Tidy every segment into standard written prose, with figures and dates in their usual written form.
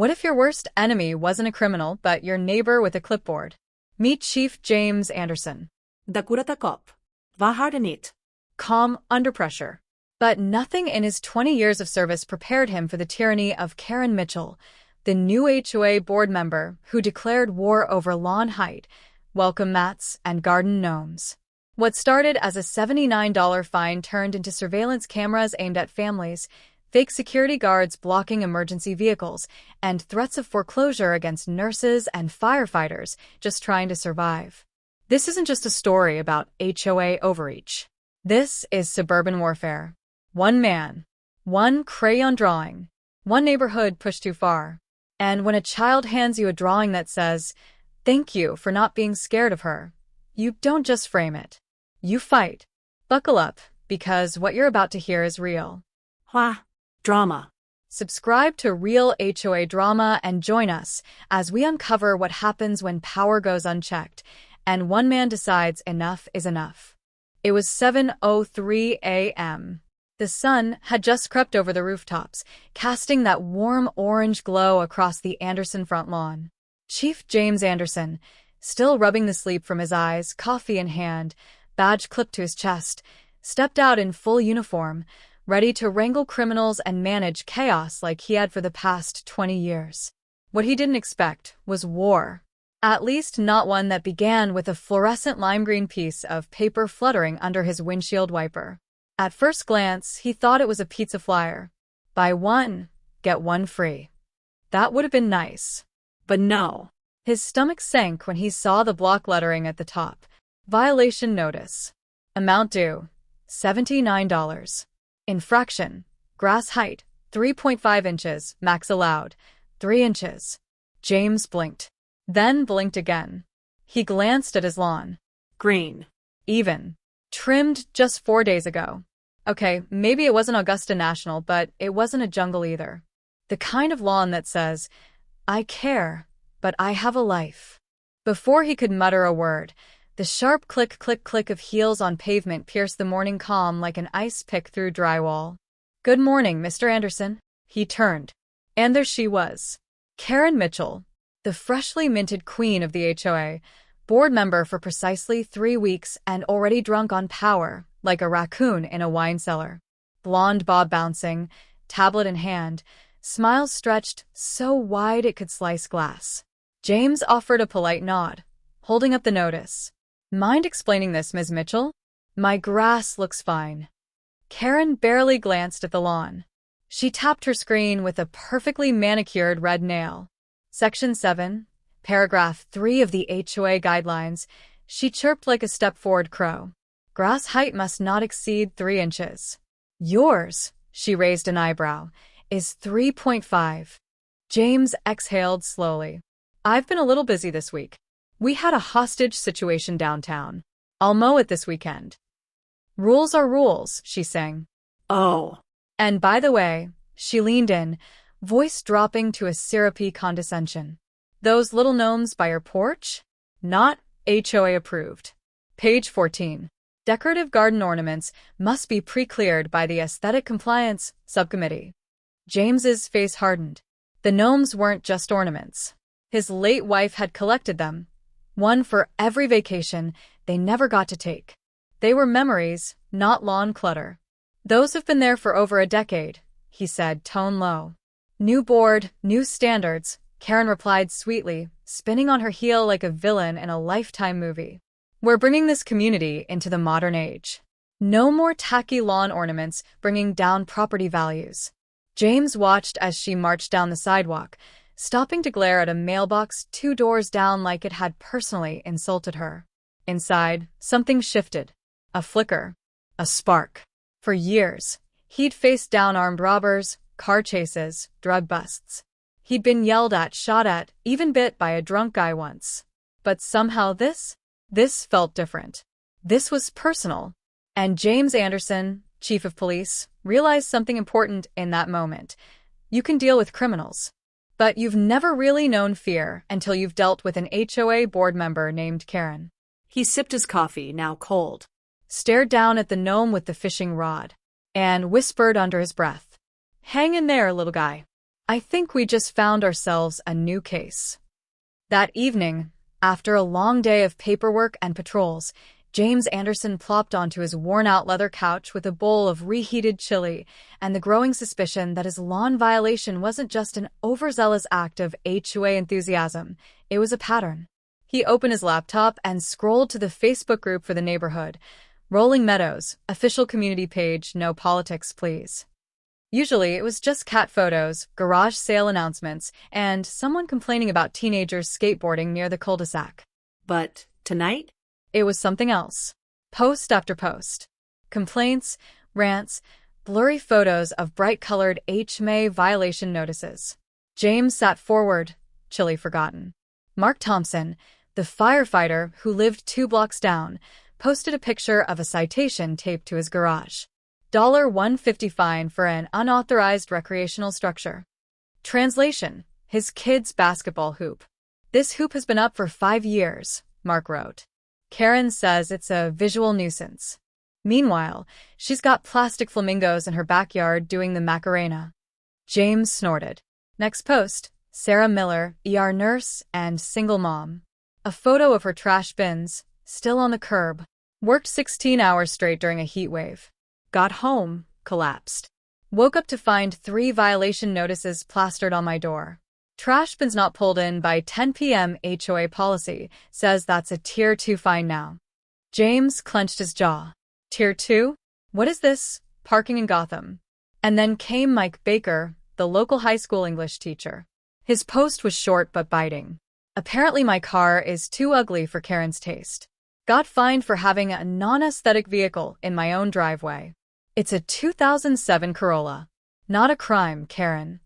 What if your worst enemy wasn't a criminal, but your neighbor with a clipboard? Meet Chief James Anderson. Dakurata cop. Var hard in it. Calm under pressure. But nothing in his 20 years of service prepared him for the tyranny of Karen Mitchell, the new HOA board member who declared war over lawn height, welcome mats, and garden gnomes. What started as a $79 fine turned into surveillance cameras aimed at families, fake security guards blocking emergency vehicles, and threats of foreclosure against nurses and firefighters just trying to survive. This isn't just a story about HOA overreach. This is suburban warfare. One man, one crayon drawing, one neighborhood pushed too far. And when a child hands you a drawing that says, "Thank you for not being scared of her," you don't just frame it. You fight. Buckle up, because what you're about to hear is real. HOA Drama. Subscribe to Real HOA Drama and join us as we uncover what happens when power goes unchecked and one man decides enough is enough. It was 7:03 a.m. The sun had just crept over the rooftops, casting that warm orange glow across the Anderson front lawn. Chief James Anderson, still rubbing the sleep from his eyes, coffee in hand, badge clipped to his chest, stepped out in full uniform, ready to wrangle criminals and manage chaos like he had for the past 20 years. What he didn't expect was war. At least not one that began with a fluorescent lime green piece of paper fluttering under his windshield wiper. At first glance, he thought it was a pizza flyer. Buy one, get one free. That would have been nice. But no. His stomach sank when he saw the block lettering at the top. Violation notice. Amount due, $79. Infraction. Grass height, 3.5 inches, max allowed, 3 inches. James blinked. Then blinked again. He glanced at his lawn. Green. Even. Trimmed just 4 days ago. Okay, maybe it wasn't Augusta National, but it wasn't a jungle either. The kind of lawn that says, "I care, but I have a life." Before he could mutter a word, the sharp click, click, click of heels on pavement pierced the morning calm like an ice pick through drywall. "Good morning, Mr. Anderson." He turned. And there she was. Karen Mitchell, the freshly minted queen of the HOA, board member for precisely 3 weeks and already drunk on power, like a raccoon in a wine cellar. Blonde bob bouncing, tablet in hand, smiles stretched so wide it could slice glass. James offered a polite nod, holding up the notice. "Mind explaining this, Ms. Mitchell? My grass looks fine." Karen barely glanced at the lawn. She tapped her screen with a perfectly manicured red nail. Section 7, Paragraph 3 of the HOA Guidelines, she chirped like a step-forward crow. Grass height must not exceed 3 inches. Yours, she raised an eyebrow, is 3.5. James exhaled slowly. "I've been a little busy this week. We had a hostage situation downtown. I'll mow it this weekend." "Rules are rules," she sang. Oh. And by the way, she leaned in, voice dropping to a syrupy condescension. "Those little gnomes by your porch? Not HOA approved." Page 14. Decorative garden ornaments must be pre-cleared by the Aesthetic Compliance Subcommittee. James's face hardened. The gnomes weren't just ornaments. His late wife had collected them, one for every vacation they never got to take. They were memories, not lawn clutter. "Those have been there for over a decade," he said, tone low. "New board, new standards," Karen replied sweetly, spinning on her heel like a villain in a Lifetime movie. "We're bringing this community into the modern age. No more tacky lawn ornaments bringing down property values." James watched as she marched down the sidewalk, stopping to glare at a mailbox 2 doors down like it had personally insulted her. Inside, something shifted. A flicker. A spark. For years, he'd faced down armed robbers, car chases, drug busts. He'd been yelled at, shot at, even bit by a drunk guy once. But somehow this felt different. This was personal. And James Anderson, chief of police, realized something important in that moment. You can deal with criminals. But you've never really known fear until you've dealt with an HOA board member named Karen. He sipped his coffee, now cold, Stared down at the gnome with the fishing rod, and whispered under his breath, "Hang in there, little guy. I think we just found ourselves a new case. That evening, after a long day of paperwork and patrols, James Anderson plopped onto his worn-out leather couch with a bowl of reheated chili and the growing suspicion that his lawn violation wasn't just an overzealous act of HOA enthusiasm, it was a pattern. He opened his laptop and scrolled to the Facebook group for the neighborhood. Rolling Meadows, official community page, no politics, please. Usually, it was just cat photos, garage sale announcements, and someone complaining about teenagers skateboarding near the cul-de-sac. But tonight? It was something else. Post after post. Complaints, rants, blurry photos of bright-colored HMA violation notices. James sat forward, chilly forgotten. Mark Thompson, the firefighter who lived 2 blocks down, posted a picture of a citation taped to his garage. $150 fine for an unauthorized recreational structure. Translation: his kid's basketball hoop. This hoop has been up for 5 years, Mark wrote. Karen says it's a visual nuisance. Meanwhile, she's got plastic flamingos in her backyard doing the Macarena. James snorted. Next post, Sarah Miller, ER nurse and single mom. A photo of her trash bins, still on the curb. Worked 16 hours straight during a heat wave. Got home, collapsed. Woke up to find 3 violation notices plastered on my door. Trash bins not pulled in by 10 p.m. HOA policy says that's a Tier 2 fine now. James clenched his jaw. Tier 2? What is this? Parking in Gotham. And then came Mike Baker, the local high school English teacher. His post was short but biting. Apparently my car is too ugly for Karen's taste. Got fined for having a non-aesthetic vehicle in my own driveway. It's a 2007 Corolla. Not a crime, Karen.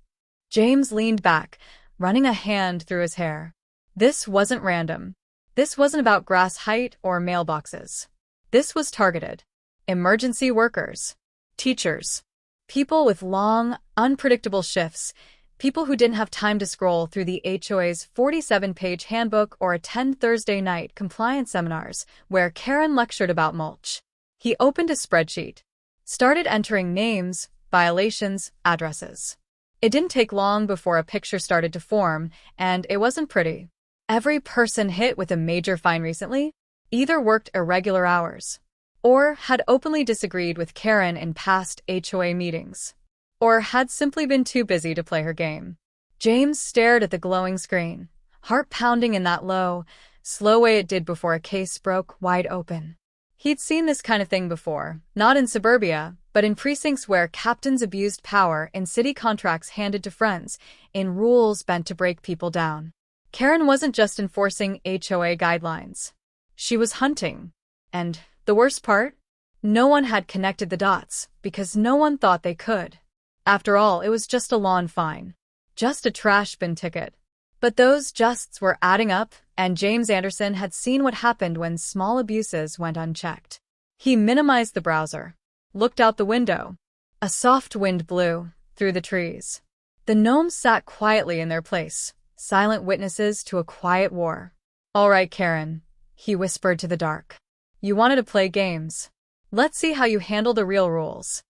James leaned back, running a hand through his hair. This wasn't random. This wasn't about grass height or mailboxes. This was targeted. Emergency workers. Teachers. People with long, unpredictable shifts. People who didn't have time to scroll through the HOA's 47-page handbook or attend Thursday night compliance seminars where Karen lectured about mulch. He opened a spreadsheet. Started entering names, violations, addresses. It didn't take long before a picture started to form, and it wasn't pretty. Every person hit with a major fine recently either worked irregular hours, or had openly disagreed with Karen in past HOA meetings, or had simply been too busy to play her game. James stared at the glowing screen, heart pounding in that low, slow way it did before a case broke wide open. He'd seen this kind of thing before, not in suburbia, but in precincts where captains abused power in city contracts handed to friends, in rules bent to break people down. Karen wasn't just enforcing HOA guidelines. She was hunting. And the worst part? No one had connected the dots, because no one thought they could. After all, it was just a lawn fine. Just a trash bin ticket. But those justs were adding up, and James Anderson had seen what happened when small abuses went unchecked. He minimized the browser. Looked out the window. A soft wind blew through the trees. The gnomes sat quietly in their place, silent witnesses to a quiet war. All right, Karen, he whispered to the dark. You wanted to play games. Let's see how you handle the real rules.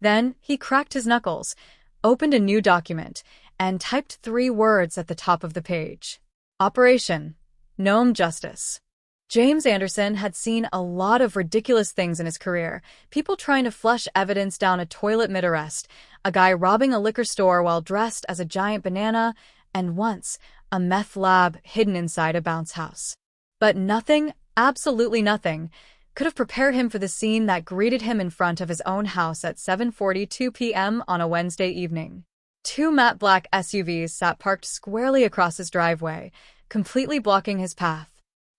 Then he cracked his knuckles, opened a new document, and typed 3 words at the top of the page. Operation Gnome Justice. James Anderson had seen a lot of ridiculous things in his career. People trying to flush evidence down a toilet mid-arrest, a guy robbing a liquor store while dressed as a giant banana, and once, a meth lab hidden inside a bounce house. But nothing, absolutely nothing, could have prepared him for the scene that greeted him in front of his own house at 7:42 p.m. on a Wednesday evening. 2 matte black SUVs sat parked squarely across his driveway, completely blocking his path.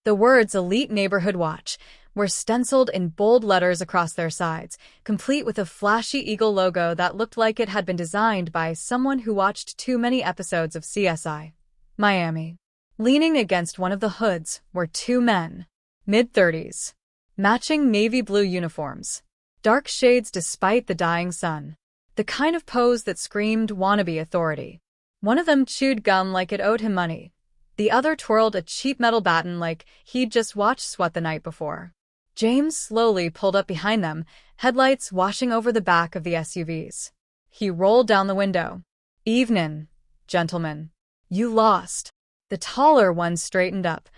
The words Elite Neighborhood Watch were stenciled in bold letters across their sides, complete with a flashy eagle logo that looked like it had been designed by someone who watched too many episodes of CSI. Miami. Leaning against one of the hoods were 2 men, mid-30s, matching navy blue uniforms, dark shades despite the dying sun. The kind of pose that screamed wannabe authority. One of them chewed gum like it owed him money. The other twirled a cheap metal baton like he'd just watched SWAT the night before. James slowly pulled up behind them, headlights washing over the back of the SUVs. He rolled down the window. "Evenin'," gentlemen. You lost." The taller one straightened up,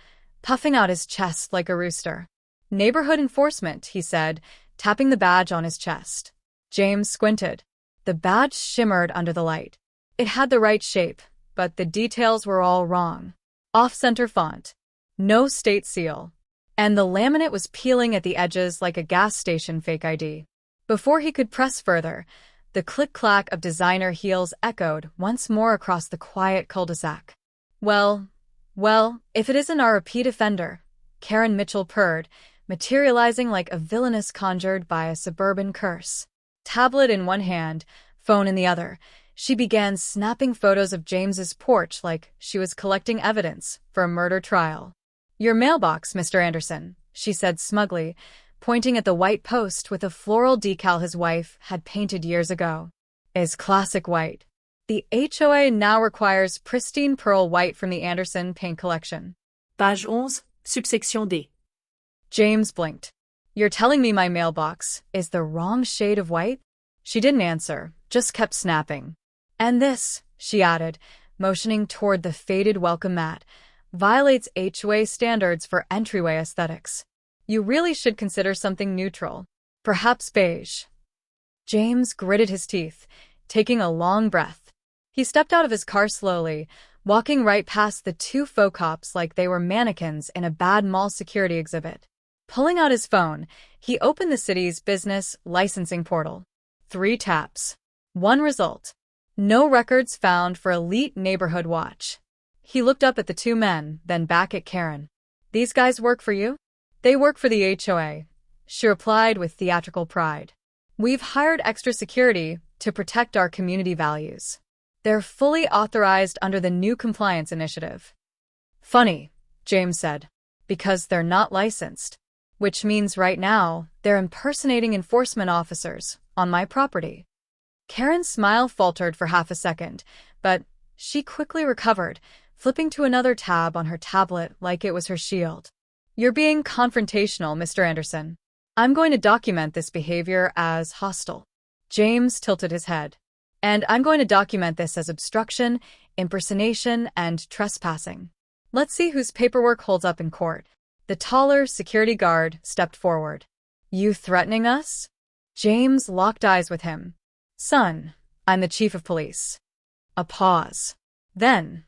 puffing out his chest like a rooster. "Neighborhood enforcement," he said, tapping the badge on his chest. James squinted. The badge shimmered under the light. It had the right shape, but the details were all wrong. Off-center font. No state seal. And the laminate was peeling at the edges like a gas station fake ID. Before he could press further, the click-clack of designer heels echoed once more across the quiet cul-de-sac. Well, if it isn't our repeat offender," Karen Mitchell purred, materializing like a villainess conjured by a suburban curse. Tablet in one hand, phone in the other, she began snapping photos of James's porch like she was collecting evidence for a murder trial. "Your mailbox, Mr. Anderson," she said smugly, pointing at the white post with a floral decal his wife had painted years ago. "Is classic white. The HOA now requires pristine pearl white from the Anderson paint collection." Page 11, subsection D. James blinked. "You're telling me my mailbox is the wrong shade of white?" She didn't answer, just kept snapping. "And this," she added, motioning toward the faded welcome mat, "violates HOA standards for entryway aesthetics. You really should consider something neutral. Perhaps beige." James gritted his teeth, taking a long breath. He stepped out of his car slowly, walking right past the two faux cops like they were mannequins in a bad mall security exhibit. Pulling out his phone, he opened the city's business licensing portal. 3 taps. 1 result. No records found for Elite Neighborhood Watch. He looked up at the 2 men, then back at Karen. "These guys work for you?" "They work for the HOA," she replied with theatrical pride. "We've hired extra security to protect our community values. They're fully authorized under the new compliance initiative." "Funny," James said, "because they're not licensed. Which means right now, they're impersonating enforcement officers on my property." Karen's smile faltered for half a second, but she quickly recovered, flipping to another tab on her tablet like it was her shield. "You're being confrontational, Mr. Anderson. I'm going to document this behavior as hostile." James tilted his head. "And I'm going to document this as obstruction, impersonation, and trespassing. Let's see whose paperwork holds up in court." The taller security guard stepped forward. "You threatening us?" James locked eyes with him. "Son, I'm the chief of police." A pause. Then,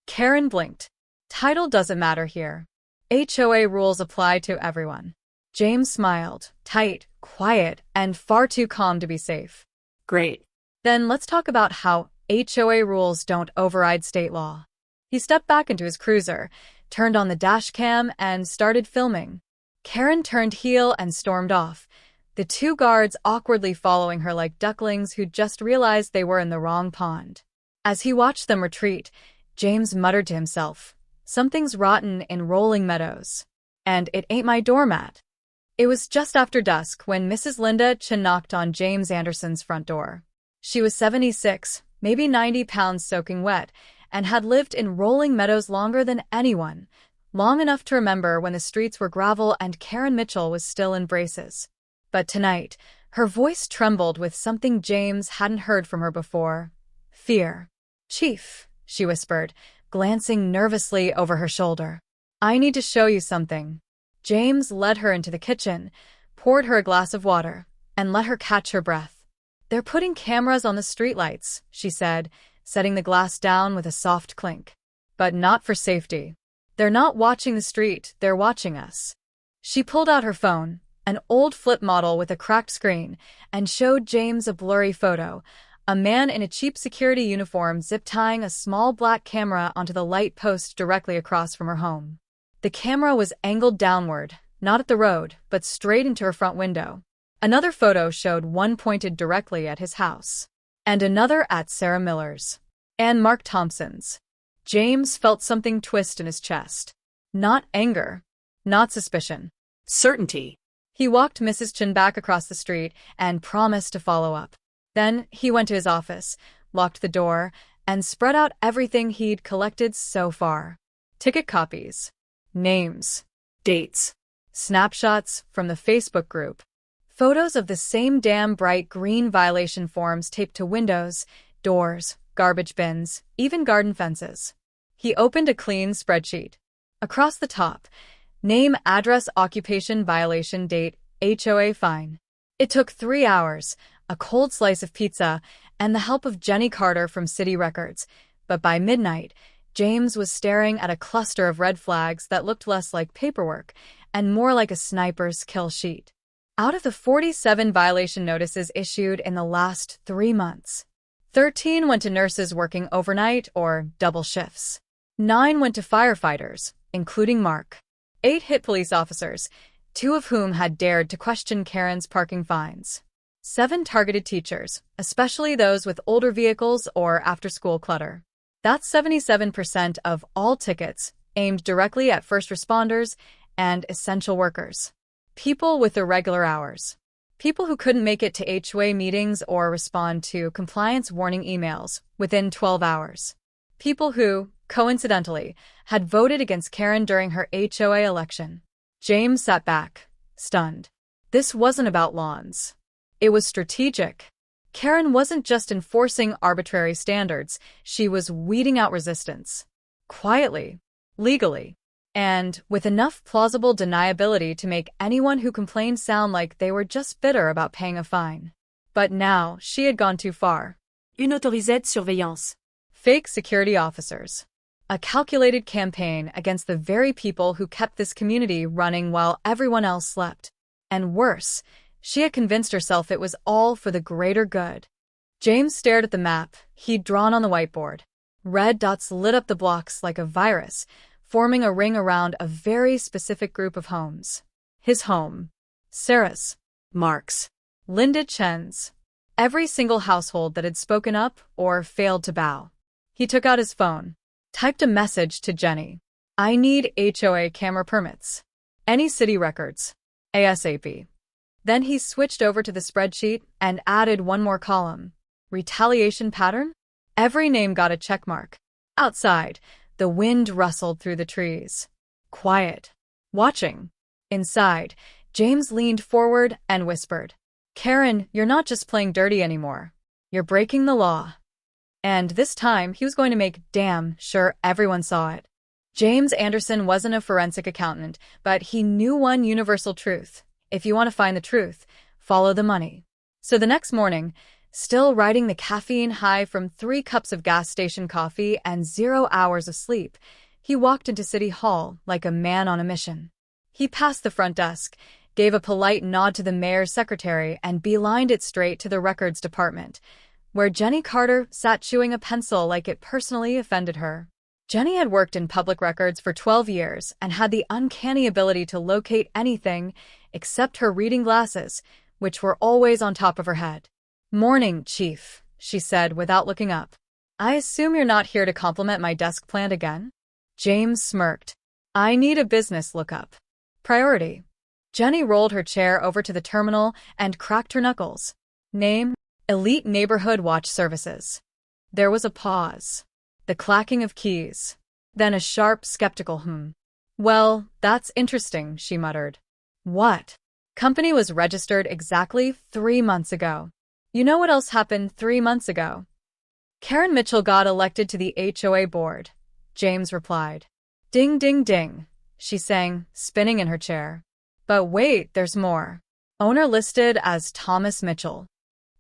Karen blinked. "Title doesn't matter here. HOA rules apply to everyone." James smiled, tight, quiet, and far too calm to be safe. "Great. "Then let's talk about how HOA rules don't override state law." He stepped back into his cruiser, turned on the dash cam, and started filming. Karen turned heel and stormed off, the 2 guards awkwardly following her like ducklings who'd just realized they were in the wrong pond. As he watched them retreat, James muttered to himself, "Something's rotten in Rolling Meadows. And it ain't my doormat." It was just after dusk when Mrs. Linda Chin knocked on James Anderson's front door. She was 76, maybe 90 pounds soaking wet, and had lived in Rolling Meadows longer than anyone, long enough to remember when the streets were gravel and Karen Mitchell was still in braces. But tonight, her voice trembled with something James hadn't heard from her before. Fear. "Chief," she whispered, glancing nervously over her shoulder. "I need to show you something." James led her into the kitchen, poured her a glass of water, and let her catch her breath. "They're putting cameras on the streetlights," she said, setting the glass down with a soft clink. "But not for safety. They're not watching the street, they're watching us." She pulled out her phone, an old flip model with a cracked screen, and showed James a blurry photo, a man in a cheap security uniform zip-tying a small black camera onto the light post directly across from her home. The camera was angled downward, not at the road, but straight into her front window. Another photo showed one pointed directly at his house, and another at Sarah Miller's and Mark Thompson's. James felt something twist in his chest. Not anger, not suspicion. Certainty. He walked Mrs. Chin back across the street and promised to follow up. Then he went to his office, locked the door, and spread out everything he'd collected so far. Ticket copies, names, Dates. snapshots from the Facebook group, photos of the same damn bright green violation forms taped to windows, doors, garbage bins, even garden fences. He opened a clean spreadsheet. Across the top, name, address, occupation, violation, date, HOA fine. It took 3 hours, a cold slice of pizza, and the help of Jenny Carter from City Records, but by midnight, James was staring at a cluster of red flags that looked less like paperwork and more like a sniper's kill sheet. Out of the 47 violation notices issued in the last 3 months, 13 went to nurses working overnight or double shifts. 9 went to firefighters, including Mark. 8 hit police officers, 2 of whom had dared to question Karen's parking fines. 7 targeted teachers, especially those with older vehicles or after-school clutter. That's 77% of all tickets aimed directly at first responders and essential workers. People with irregular hours. People who couldn't make it to HOA meetings or respond to compliance warning emails within 12 hours. People who, coincidentally, had voted against Karen during her HOA election. James sat back, stunned. This wasn't about lawns. It was strategic. Karen wasn't just enforcing arbitrary standards, she was weeding out resistance. Quietly, legally, and with enough plausible deniability to make anyone who complained sound like they were just bitter about paying a fine. But now she had gone too far. Unauthorized surveillance. Fake security officers. A calculated campaign against the very people who kept this community running while everyone else slept. And worse, she had convinced herself it was all for the greater good. James stared at the map he'd drawn on the whiteboard. Red dots lit up the blocks like a virus, forming a ring around a very specific group of homes. His home. Sarah's. Mark's. Linda Chen's. Every single household that had spoken up or failed to bow. He took out his phone. Typed a message to Jenny. I need HOA camera permits. Any city records. ASAP. Then he switched over to the spreadsheet and added one more column. Retaliation pattern? Every name got a checkmark. Outside, the wind rustled through the trees. Quiet. Watching. Inside, James leaned forward and whispered, Karen, you're not just playing dirty anymore. You're breaking the law. And this time, he was going to make damn sure everyone saw it. James Anderson wasn't a forensic accountant, but he knew one universal truth. If you want to find the truth, follow the money. So the next morning, still riding the caffeine high from 3 cups of gas station coffee and 0 hours of sleep, he walked into City Hall like a man on a mission. He passed the front desk, gave a polite nod to the mayor's secretary, and beelined it straight to the records department, where Jenny Carter sat chewing a pencil like it personally offended her. Jenny had worked in public records for 12 years and had the uncanny ability to locate anything except her reading glasses, which were always on top of her head. Morning, Chief, she said without looking up. I assume you're not here to compliment my desk plant again? James smirked. I need a business lookup. Priority. Jenny rolled her chair over to the terminal and cracked her knuckles. Name? Elite Neighborhood Watch Services. There was a pause. The clacking of keys. Then a sharp, skeptical Well, that's interesting, she muttered. What? Company was registered exactly 3 months ago. You know what else happened 3 months ago? Karen Mitchell got elected to the HOA board, James replied. Ding, ding, ding, she sang, spinning in her chair. But wait, there's more. Owner listed as Thomas Mitchell.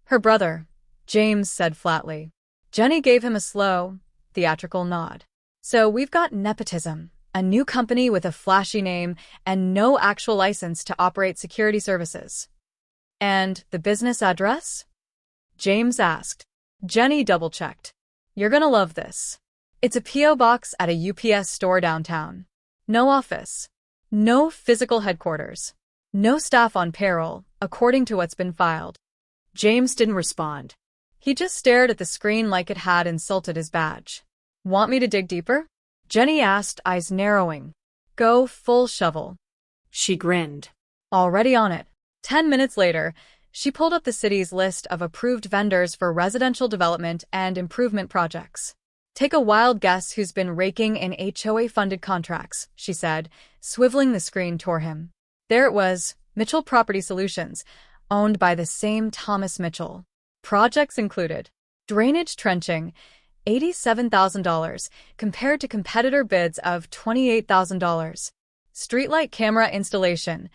Her brother, James said flatly. Jenny gave him a slow, theatrical nod. So we've got nepotism, a new company with a flashy name and no actual license to operate security services. And the business address? James asked. Jenny double-checked. You're gonna love this. It's a P.O. box at a UPS store downtown. No office. No physical headquarters. No staff on payroll, according to what's been filed. James didn't respond. He just stared at the screen like it had insulted his badge. Want me to dig deeper? Jenny asked, eyes narrowing. Go full shovel. She grinned. Already on it. 10 minutes later, she pulled up the city's list of approved vendors for residential development and improvement projects. Take a wild guess who's been raking in HOA-funded contracts, she said, swiveling the screen toward him. There it was, Mitchell Property Solutions, owned by the same Thomas Mitchell. Projects included drainage trenching, $87,000, compared to competitor bids of $28,000. Streetlight camera installation,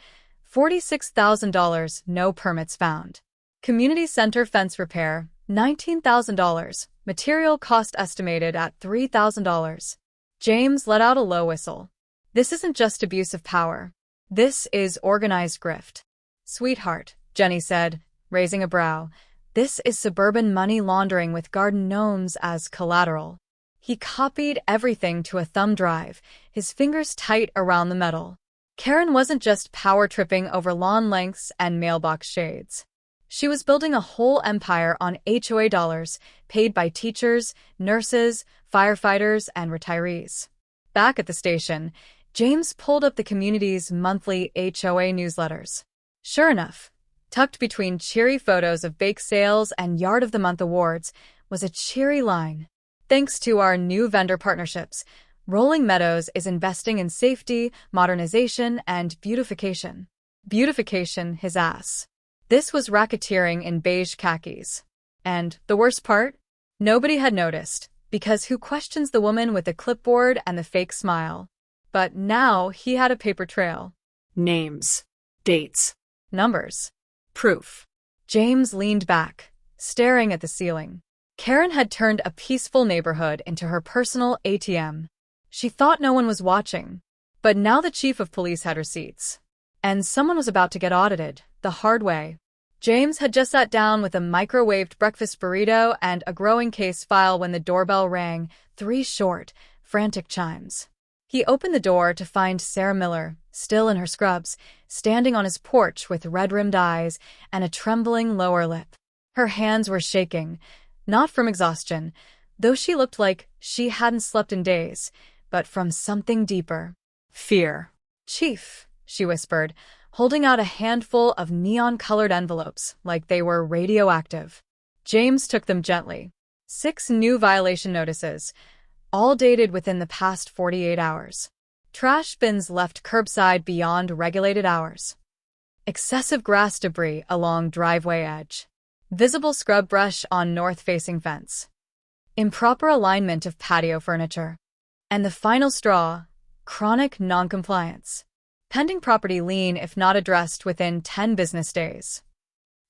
$46,000, no permits found. Community center fence repair, $19,000, material cost estimated at $3,000. James let out a low whistle. This isn't just abuse of power. This is organized grift. Sweetheart, Jenny said, raising a brow. This is suburban money laundering with garden gnomes as collateral. He copied everything to a thumb drive, his fingers tight around the metal. Karen wasn't just power-tripping over lawn lengths and mailbox shades. She was building a whole empire on HOA dollars, paid by teachers, nurses, firefighters, and retirees. Back at the station, James pulled up the community's monthly HOA newsletters. Sure enough, tucked between cheery photos of bake sales and Yard of the Month awards was a cheery line. Thanks to our new vendor partnerships, Rolling Meadows is investing in safety, modernization, and beautification. Beautification, his ass. This was racketeering in beige khakis. And the worst part? Nobody had noticed, because who questions the woman with the clipboard and the fake smile? But now he had a paper trail. Names. Dates. Numbers. Proof. James leaned back, staring at the ceiling. Karen had turned a peaceful neighborhood into her personal ATM. She thought no one was watching. But now the chief of police had receipts. And someone was about to get audited, the hard way. James had just sat down with a microwaved breakfast burrito and a growing case file when the doorbell rang, 3 short, frantic chimes. He opened the door to find Sarah Miller, still in her scrubs, standing on his porch with red-rimmed eyes and a trembling lower lip. Her hands were shaking, not from exhaustion, though she looked like she hadn't slept in days, but from something deeper. Fear. Chief, she whispered, holding out a handful of neon-colored envelopes like they were radioactive. James took them gently. 6 new violation notices, all dated within the past 48 hours. Trash bins left curbside beyond regulated hours. Excessive grass debris along driveway edge. Visible scrub brush on north-facing fence. Improper alignment of patio furniture. And the final straw, chronic noncompliance. Pending property lien if not addressed within 10 business days.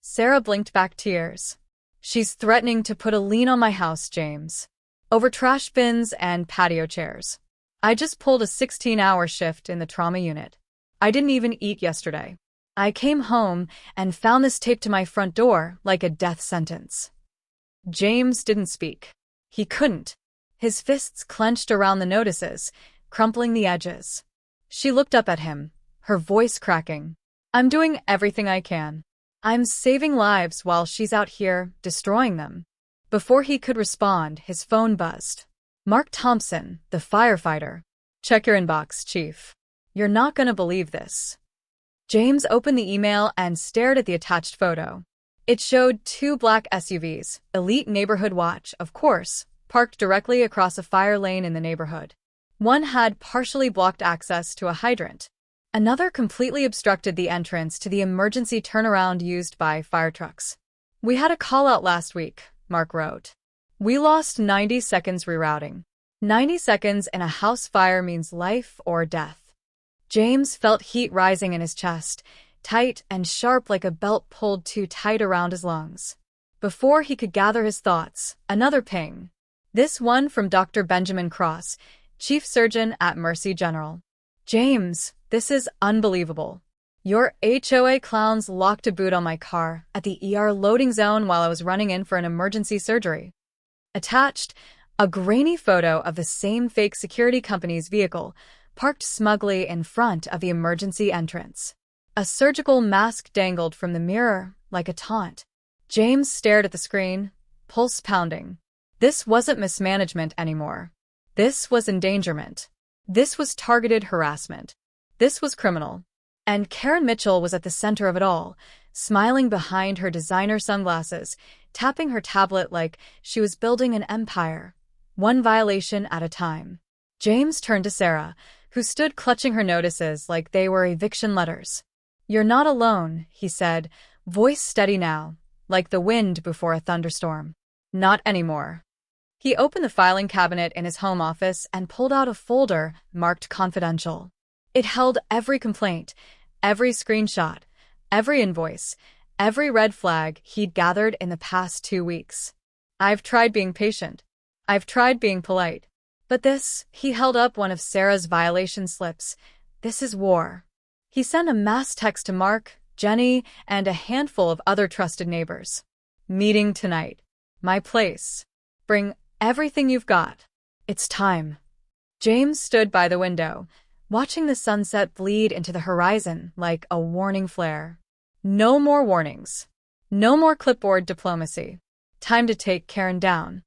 Sarah blinked back tears. She's threatening to put a lien on my house, James. Over trash bins and patio chairs. I just pulled a 16-hour shift in the trauma unit. I didn't even eat yesterday. I came home and found this taped to my front door like a death sentence. James didn't speak. He couldn't. His fists clenched around the notices, crumpling the edges. She looked up at him, her voice cracking. I'm doing everything I can. I'm saving lives while she's out here destroying them. Before he could respond, his phone buzzed. Mark Thompson, the firefighter. Check your inbox, Chief. You're not gonna believe this. James opened the email and stared at the attached photo. It showed 2 black SUVs, Elite Neighborhood Watch, of course, parked directly across a fire lane in the neighborhood. One had partially blocked access to a hydrant. Another completely obstructed the entrance to the emergency turnaround used by fire trucks. We had a call-out last week, Mark wrote. We lost 90 seconds rerouting. 90 seconds in a house fire means life or death. James felt heat rising in his chest, tight and sharp like a belt pulled too tight around his lungs. Before he could gather his thoughts, another ping. This one from Dr. Benjamin Cross, Chief Surgeon at Mercy General. James, this is unbelievable. Your HOA clowns locked a boot on my car at the ER loading zone while I was running in for an emergency surgery. Attached, a grainy photo of the same fake security company's vehicle, parked smugly in front of the emergency entrance. A surgical mask dangled from the mirror, like a taunt. James stared at the screen, pulse pounding. This wasn't mismanagement anymore. This was endangerment. This was targeted harassment. This was criminal. And Karen Mitchell was at the center of it all, smiling behind her designer sunglasses, tapping her tablet like she was building an empire, one violation at a time. James turned to Sarah, who stood clutching her notices like they were eviction letters. You're not alone, he said, voice steady now, like the wind before a thunderstorm. Not anymore. He opened the filing cabinet in his home office and pulled out a folder marked confidential. It held every complaint, every screenshot, every invoice, every red flag he'd gathered in the past 2 weeks. I've tried being patient. I've tried being polite. But this, he held up one of Sarah's violation slips. This is war. He sent a mass text to Mark, Jenny, and a handful of other trusted neighbors. Meeting tonight. My place. Bring everything you've got. It's time. James stood by the window, watching the sunset bleed into the horizon like a warning flare. No more warnings. No more clipboard diplomacy. Time to take Karen down.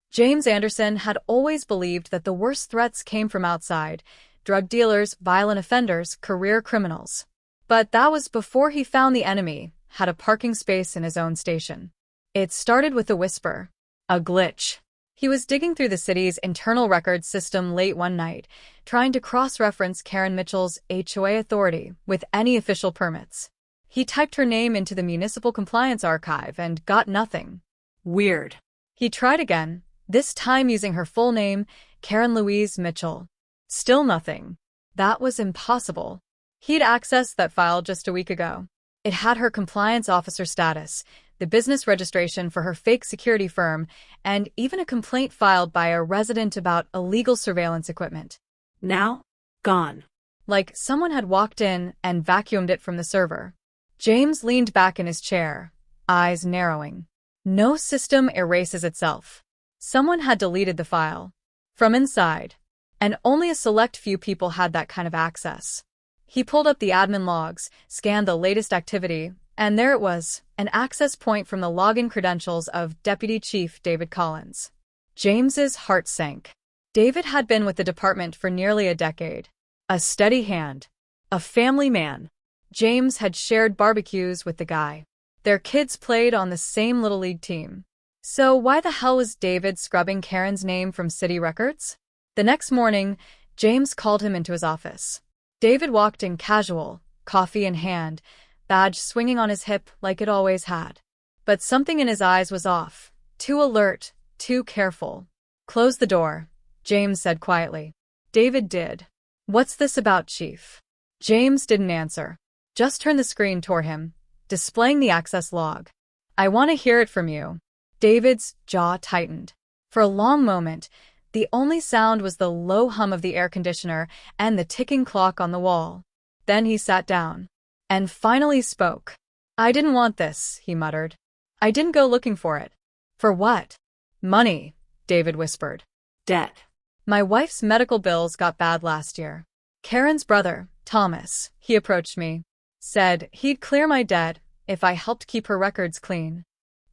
James Anderson had always believed that the worst threats came from outside: drug dealers, violent offenders, career criminals. But that was before he found the enemy had a parking space in his own station. It started with a whisper, a glitch. He was digging through the city's internal records system late one night, trying to cross-reference Karen Mitchell's HOA authority with any official permits. He typed her name into the Municipal Compliance Archive and got nothing. Weird. He tried again, this time using her full name, Karen Louise Mitchell. Still nothing. That was impossible. He'd accessed that file just a week ago. It had her compliance officer status, the business registration for her fake security firm, and even a complaint filed by a resident about illegal surveillance equipment. Now? Gone. Like someone had walked in and vacuumed it from the server. James leaned back in his chair, eyes narrowing. No system erases itself. Someone had deleted the file. From inside. And only a select few people had that kind of access. He pulled up the admin logs, scanned the latest activity, and there it was, an access point from the login credentials of Deputy Chief David Collins. James's heart sank. David had been with the department for nearly a decade. A steady hand. A family man. James had shared barbecues with the guy. Their kids played on the same Little League team. So why the hell was David scrubbing Karen's name from city records? The next morning, James called him into his office. David walked in casual, coffee in hand, badge swinging on his hip like it always had. But something in his eyes was off. Too alert, too careful. Close the door, James said quietly. David did. What's this about, Chief? James didn't answer. Just turned the screen toward him, displaying the access log. I want to hear it from you. David's jaw tightened. For a long moment, the only sound was the low hum of the air conditioner and the ticking clock on the wall. Then he sat down. And finally spoke. I didn't want this, he muttered. I didn't go looking for it. For what? Money, David whispered. Debt. My wife's medical bills got bad last year. Karen's brother, Thomas, he approached me. Said he'd clear my debt if I helped keep her records clean.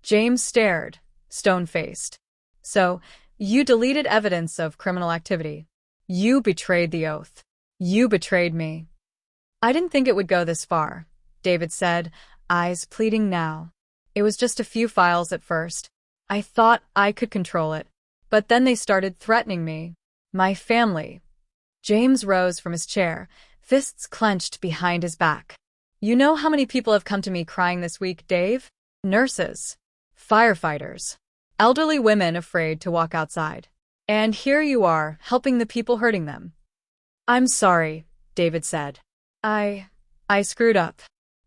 James stared, stone-faced. So, you deleted evidence of criminal activity. You betrayed the oath. You betrayed me. I didn't think it would go this far, David said, eyes pleading now. It was just a few files at first. I thought I could control it. But then they started threatening me. My family. James rose from his chair, fists clenched behind his back. You know how many people have come to me crying this week, Dave? Nurses. Firefighters. Elderly women afraid to walk outside. And here you are, helping the people hurting them. I'm sorry, David said. I screwed up.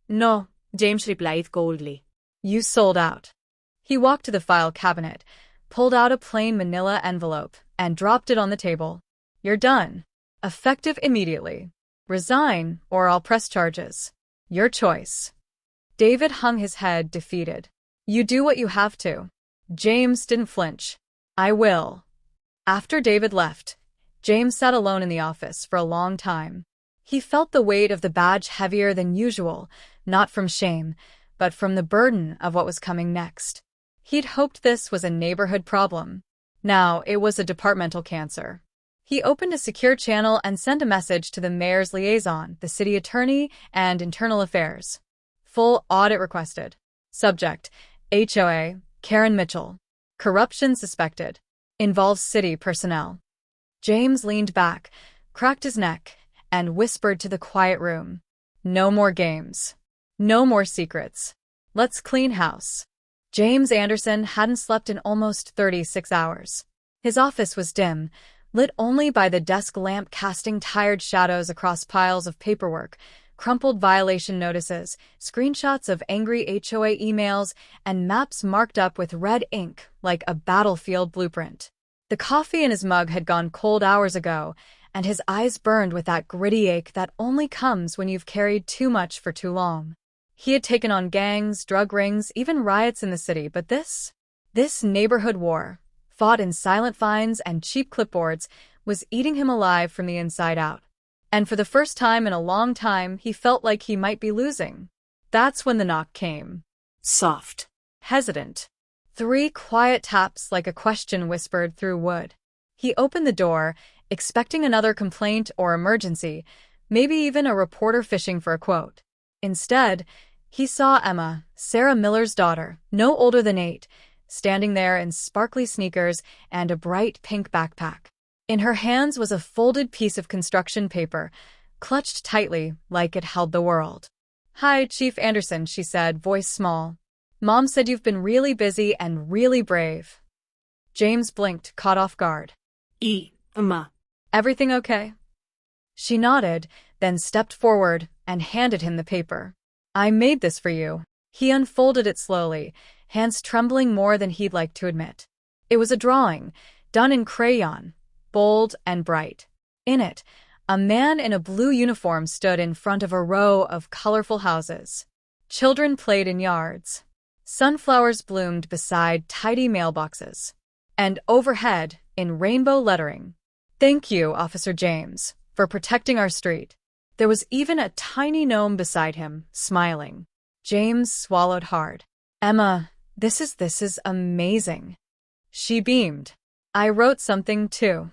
No, James replied coldly. You sold out. He walked to the file cabinet, pulled out a plain manila envelope, and dropped it on the table. You're done. Effective immediately. Resign, or I'll press charges. Your choice. David hung his head, defeated. You do what you have to. James didn't flinch. I will. After David left, James sat alone in the office for a long time. He felt the weight of the badge heavier than usual, not from shame, but from the burden of what was coming next. He'd hoped this was a neighborhood problem. Now it was a departmental cancer. He opened a secure channel and sent a message to the mayor's liaison, the city attorney, and internal affairs. Full audit requested. Subject: HOA, Karen Mitchell. Corruption suspected. Involves city personnel. James leaned back, cracked his neck, and whispered to the quiet room. No more games. No more secrets. Let's clean house. James Anderson hadn't slept in almost 36 hours. His office was dim, lit only by the desk lamp casting tired shadows across piles of paperwork, crumpled violation notices, screenshots of angry HOA emails, and maps marked up with red ink like a battlefield blueprint. The coffee in his mug had gone cold hours ago, and his eyes burned with that gritty ache that only comes when you've carried too much for too long. He had taken on gangs, drug rings, even riots in the city, but this neighborhood war, fought in silent fines and cheap clipboards, was eating him alive from the inside out. And for the first time in a long time, he felt like he might be losing. That's when the knock came. Soft. Hesitant. 3 quiet taps like a question whispered through wood. He opened the door, expecting another complaint or emergency, maybe even a reporter fishing for a quote. Instead, he saw Emma, Sarah Miller's daughter, no older than 8, standing there in sparkly sneakers and a bright pink backpack. In her hands was a folded piece of construction paper, clutched tightly like it held the world. "Hi, Chief Anderson," she said, voice small. "Mom said you've been really busy and really brave." James blinked, caught off guard. Emma. "Everything okay?" She nodded, then stepped forward and handed him the paper. "I made this for you." He unfolded it slowly, hands trembling more than he'd like to admit. It was a drawing, done in crayon, bold and bright. In it, a man in a blue uniform stood in front of a row of colorful houses. Children played in yards. Sunflowers bloomed beside tidy mailboxes. And overhead, in rainbow lettering, "Thank you, Officer James, for protecting our street." There was even a tiny gnome beside him, smiling. James swallowed hard. "Emma, this is amazing." She beamed. "I wrote something, too."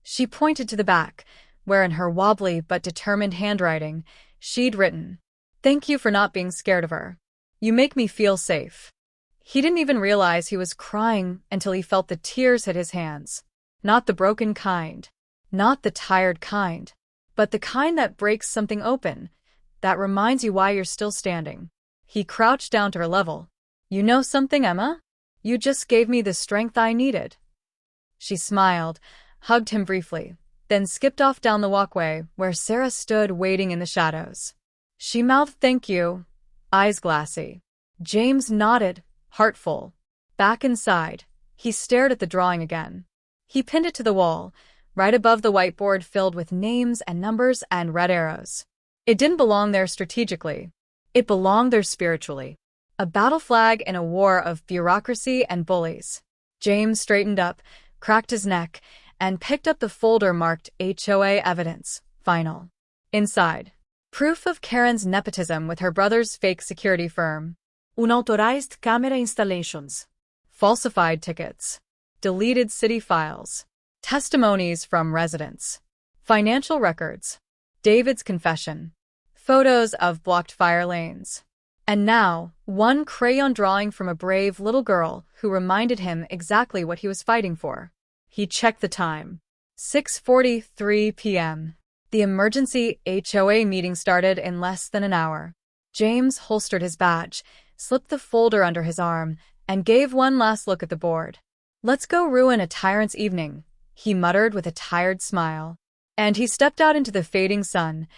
She pointed to the back, where in her wobbly but determined handwriting, she'd written, "Thank you for not being scared of her. You make me feel safe." He didn't even realize he was crying until he felt the tears hit his hands. Not the broken kind, not the tired kind, but the kind that breaks something open, that reminds you why you're still standing. He crouched down to her level. "You know something, Emma? You just gave me the strength I needed." She smiled, hugged him briefly, then skipped off down the walkway where Sarah stood waiting in the shadows. She mouthed thank you, eyes glassy. James nodded, heart full. Back inside, he stared at the drawing again. He pinned it to the wall, right above the whiteboard filled with names and numbers and red arrows. It didn't belong there strategically. It belonged there spiritually. A battle flag in a war of bureaucracy and bullies. James straightened up, cracked his neck, and picked up the folder marked HOA Evidence, Final. Inside, proof of Karen's nepotism with her brother's fake security firm. Unauthorized camera installations. Falsified tickets. Deleted city files. Testimonies from residents. Financial records. David's confession. Photos of blocked fire lanes. And now, one crayon drawing from a brave little girl who reminded him exactly what he was fighting for. He checked the time. 6:43 p.m. The emergency HOA meeting started in less than an hour. James holstered his badge, slipped the folder under his arm, and gave one last look at the board. "Let's go ruin a tyrant's evening," he muttered with a tired smile. And he stepped out into the fading sun,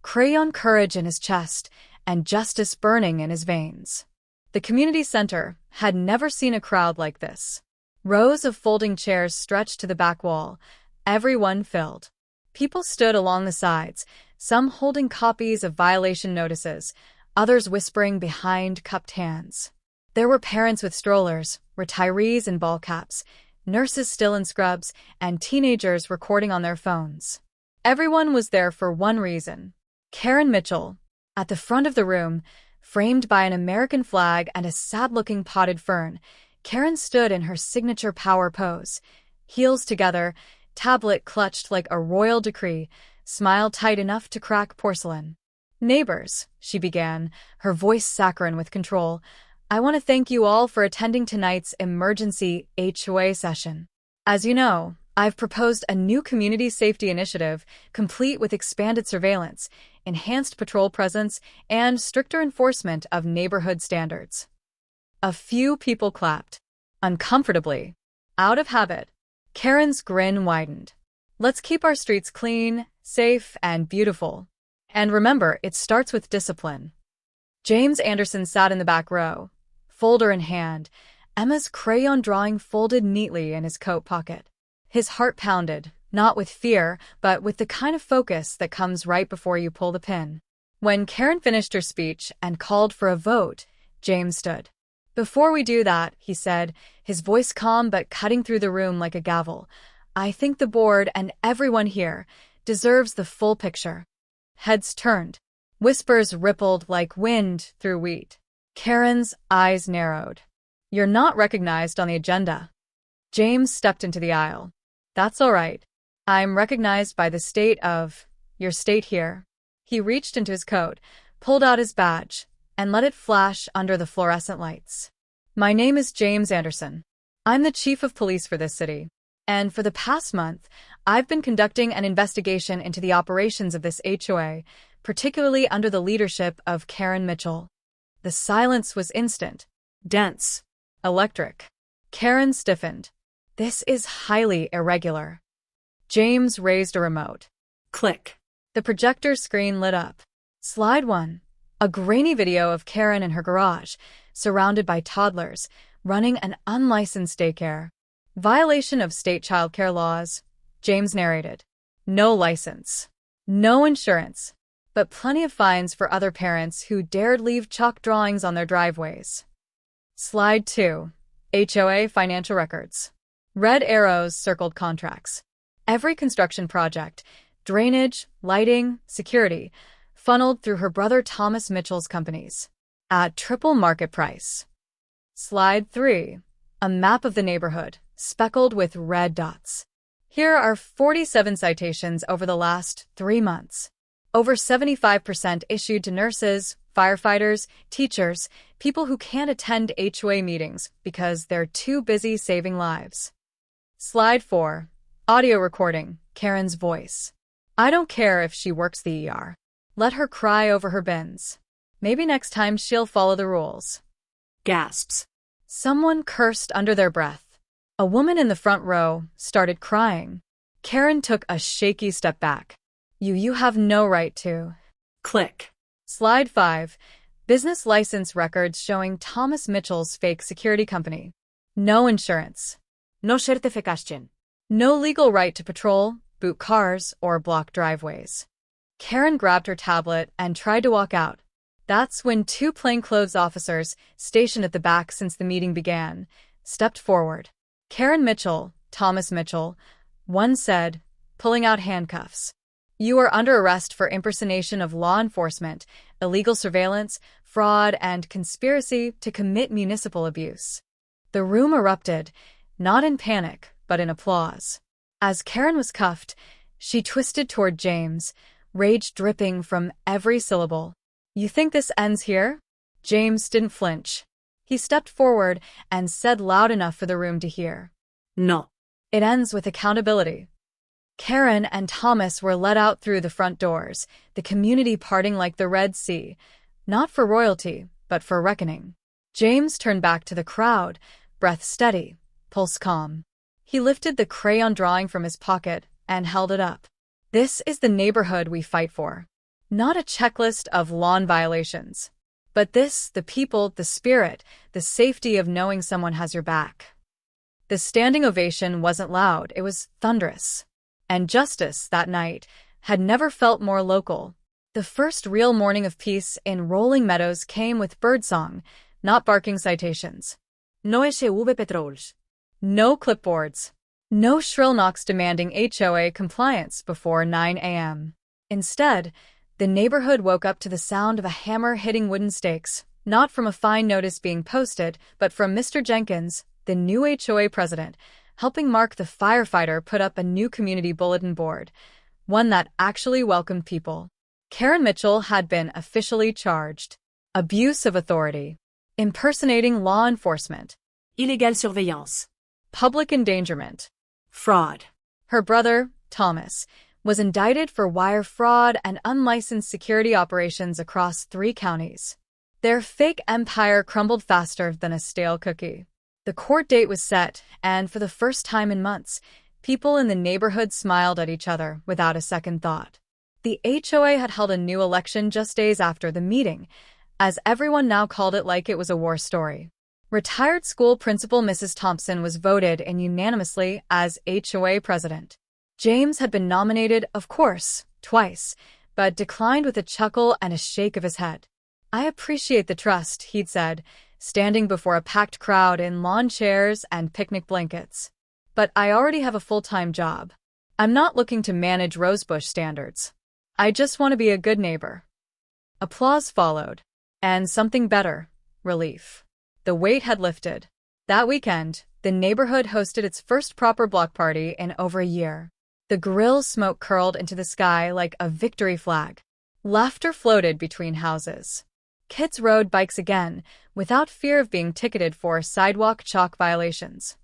crayon courage in his chest and justice burning in his veins. The community center had never seen a crowd like this. Rows of folding chairs stretched to the back wall, everyone filled. People stood along the sides, some holding copies of violation notices, others whispering behind cupped hands. There were parents with strollers, retirees in ball caps, nurses still in scrubs, and teenagers recording on their phones. Everyone was there for one reason. Karen Mitchell, at the front of the room, framed by an American flag and a sad-looking potted fern, Karen stood in her signature power pose, heels together, tablet clutched like a royal decree, smile tight enough to crack porcelain. "Neighbors," she began, her voice saccharine with control, "I want to thank you all for attending tonight's emergency HOA session. As you know, I've proposed a new community safety initiative, complete with expanded surveillance, enhanced patrol presence, and stricter enforcement of neighborhood standards." A few people clapped. Uncomfortably. Out of habit. Karen's grin widened. Let's keep our streets clean, safe, and beautiful. And remember, it starts with discipline. James Anderson sat in the back row, folder in hand, Emma's crayon drawing folded neatly in his coat pocket. His heart pounded, not with fear, but with the kind of focus that comes right before you pull the pin. When Karen finished her speech and called for a vote, James stood. Before we do that, he said, his voice calm but cutting through the room like a gavel, I think the board and everyone here deserves the full picture. Heads turned. Whispers rippled like wind through wheat. Karen's eyes narrowed. You're not recognized on the agenda. James stepped into the aisle. That's all right. I'm recognized by the state of your state here. He reached into his coat, pulled out his badge, and let it flash under the fluorescent lights. My name is James Anderson. I'm the chief of police for this city. And for the past month, I've been conducting an investigation into the operations of this HOA, particularly under the leadership of Karen Mitchell. The silence was instant, dense, electric. Karen stiffened. This is highly irregular. James raised a remote. Click. The projector screen lit up. Slide 1. A grainy video of Karen in her garage, surrounded by toddlers, running an unlicensed daycare. Violation of state child care laws, James narrated. No license. No insurance. But plenty of fines for other parents who dared leave chalk drawings on their driveways. Slide 2. HOA financial records. Red arrows circled contracts. Every construction project, drainage, lighting, security, funneled through her brother Thomas Mitchell's companies. At triple market price. Slide 3. A map of the neighborhood, speckled with red dots. Here are 47 citations over the last 3 months. Over 75% issued to nurses, firefighters, teachers, people who can't attend HOA meetings because they're too busy saving lives. Slide 4. Audio recording, Karen's voice. I don't care if she works the ER. Let her cry over her bins. Maybe next time she'll follow the rules. Gasps. Someone cursed under their breath. A woman in the front row started crying. Karen took a shaky step back. You have no right to. Click. Slide 5. Business license records showing Thomas Mitchell's fake security company. No insurance. No certificación. No legal right to patrol, boot cars, or block driveways. Karen grabbed her tablet and tried to walk out. That's when 2 plainclothes officers, stationed at the back since the meeting began, stepped forward. Karen Mitchell, Thomas Mitchell, one said, pulling out handcuffs. You are under arrest for impersonation of law enforcement, illegal surveillance, fraud, and conspiracy to commit municipal abuse. The room erupted, not in panic, but in applause. As Karen was cuffed, she twisted toward James, rage dripping from every syllable. You think this ends here? James didn't flinch. He stepped forward and said loud enough for the room to hear. No. It ends with accountability. Karen and Thomas were let out through the front doors, the community parting like the Red Sea, not for royalty, but for reckoning. James turned back to the crowd, breath steady, pulse calm. He lifted the crayon drawing from his pocket and held it up. This is the neighborhood we fight for. Not a checklist of lawn violations. But this, the people, the spirit, the safety of knowing someone has your back. The standing ovation wasn't loud, it was thunderous. And justice, that night, had never felt more local. The first real morning of peace in Rolling Meadows came with birdsong, not barking citations. No SV patrols. No clipboards. No shrill knocks demanding HOA compliance before 9 a.m. Instead, the neighborhood woke up to the sound of a hammer hitting wooden stakes, not from a fine notice being posted, but from Mr. Jenkins, the new HOA president, helping Mark the firefighter put up a new community bulletin board, one that actually welcomed people. Karen Mitchell had been officially charged. Abuse of authority. Impersonating law enforcement. Illégale surveillance. Public endangerment. Fraud. Her brother, Thomas, was indicted for wire fraud and unlicensed security operations across 3 counties. Their fake empire crumbled faster than a stale cookie. The court date was set, and for the first time in months, People in the neighborhood smiled at each other without a second thought. The HOA had held a new election just days after the meeting, as everyone now called it like it was a war story. Retired school principal Mrs. Thompson was voted in unanimously as HOA president. James had been nominated, of course, twice, but declined with a chuckle and a shake of his head. "I appreciate the trust," he'd said, standing before a packed crowd in lawn chairs and picnic blankets. "But I already have a full-time job. I'm not looking to manage Rosebush standards. I just want to be a good neighbor." Applause followed. And something better, relief. The weight had lifted. That weekend, the neighborhood hosted its first proper block party in over a year. The grill smoke curled into the sky like a victory flag. Laughter floated between houses. Kids rode bikes again, without fear of being ticketed for sidewalk chalk violations.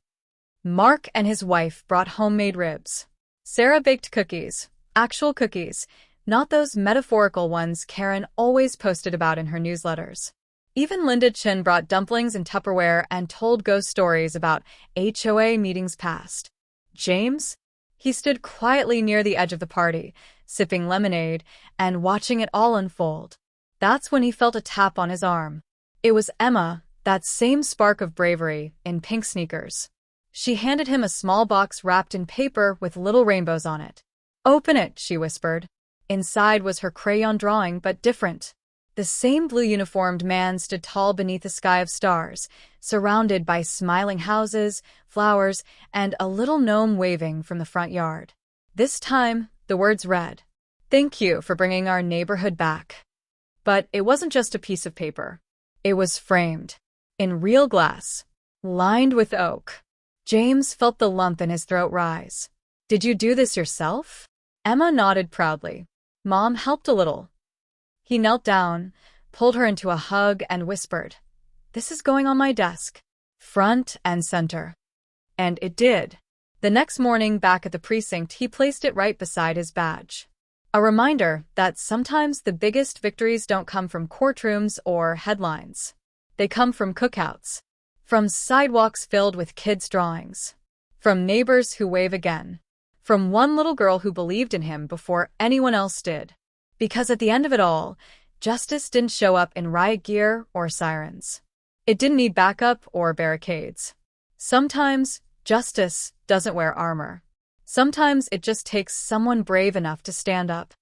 Mark and his wife brought homemade ribs. Sarah baked cookies, actual cookies, not those metaphorical ones Karen always posted about in her newsletters. Even Linda Chin brought dumplings in Tupperware and told ghost stories about HOA meetings past. James? He stood quietly near the edge of the party, sipping lemonade and watching it all unfold. That's when he felt a tap on his arm. It was Emma, that same spark of bravery, in pink sneakers. She handed him a small box wrapped in paper with little rainbows on it. "Open it," she whispered. Inside was her crayon drawing, but different. The same blue-uniformed man stood tall beneath a sky of stars, surrounded by smiling houses, flowers, and a little gnome waving from the front yard. This time, the words read, "Thank you for bringing our neighborhood back." But it wasn't just a piece of paper. It was framed, in real glass, lined with oak. James felt the lump in his throat rise. "Did you do this yourself?" Emma nodded proudly. "Mom helped a little." He knelt down, pulled her into a hug, and whispered, "This is going on my desk, front and center." And it did. The next morning, back at the precinct, he placed it right beside his badge. A reminder that sometimes the biggest victories don't come from courtrooms or headlines. They come from cookouts, from sidewalks filled with kids' drawings, from neighbors who wave again, from one little girl who believed in him before anyone else did. Because at the end of it all, justice didn't show up in riot gear or sirens. It didn't need backup or barricades. Sometimes, justice doesn't wear armor. Sometimes it just takes someone brave enough to stand up.